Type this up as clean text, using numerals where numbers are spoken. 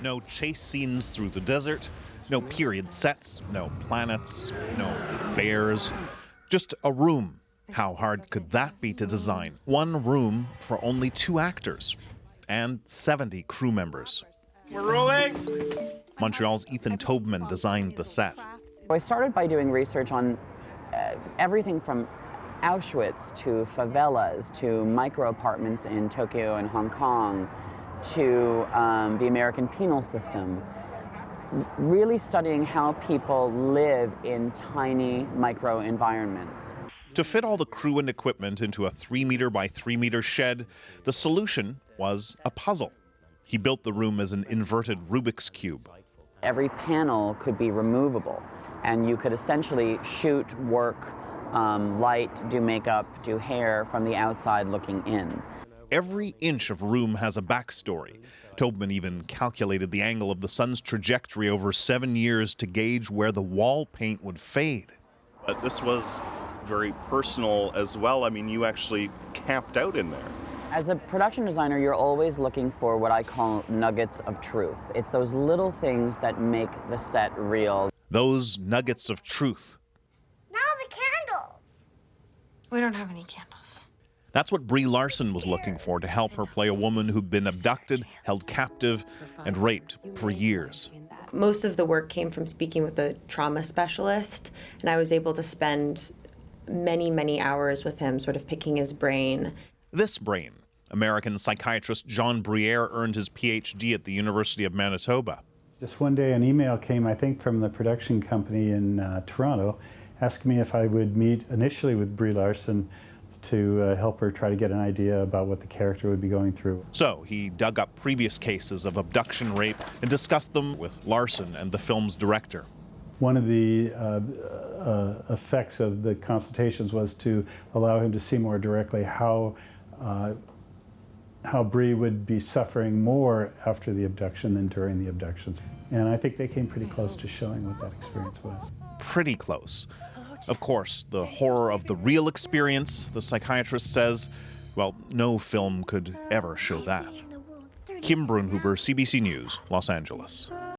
No chase scenes through the desert, no period sets, no planets, no bears. Just a room. How hard could that be to design? One room for only 2 actors and 70 crew members. We're rolling! Montreal's Ethan TOBMAN designed the set. I started by doing research on everything from Auschwitz to favelas to micro apartments in Tokyo and Hong Kong to the American penal system. Really studying how people live in tiny micro environments. To fit all the crew and equipment into a 3-meter by 3-meter shed, the solution was a puzzle. He built the room as an inverted Rubik's Cube. Every panel could be removable, and you could essentially shoot, work, light, do makeup, do hair from the outside looking in. Every inch of room has a backstory. TOBMAN even calculated the angle of the sun's trajectory over 7 years to gauge where the wall paint would fade. This was very personal as well. I mean, you actually camped out in there. As a production designer, you're always looking for what I call nuggets of truth. It's those little things that make the set real. Those nuggets of truth. Now the candles. We don't have any candles. That's what BRIE LARSON was looking for to help her play a woman who'd been abducted, held captive, and raped for years. Most of the work came from speaking with a trauma specialist, and I was able to spend many hours with him, sort of picking his brain. This brain, American psychiatrist John BRIERE earned his PhD at the University of Manitoba. Just one day an email came, I think, from the production company in Toronto, asking me if I would meet initially with BRIE LARSON to help her try to get an idea about what the character would be going through. So he dug up previous cases of abduction, rape, and discussed them with LARSON and the film's director. One of the effects of the consultations was to allow him to see more directly how BRIE would be suffering more after the abduction than during the abductions. And I think they came pretty close to showing what that experience was. Pretty close. Of course, the horror of the real experience, the psychiatrist says, well, no film could ever show that. Kim Brunhuber, CBC News, Los Angeles.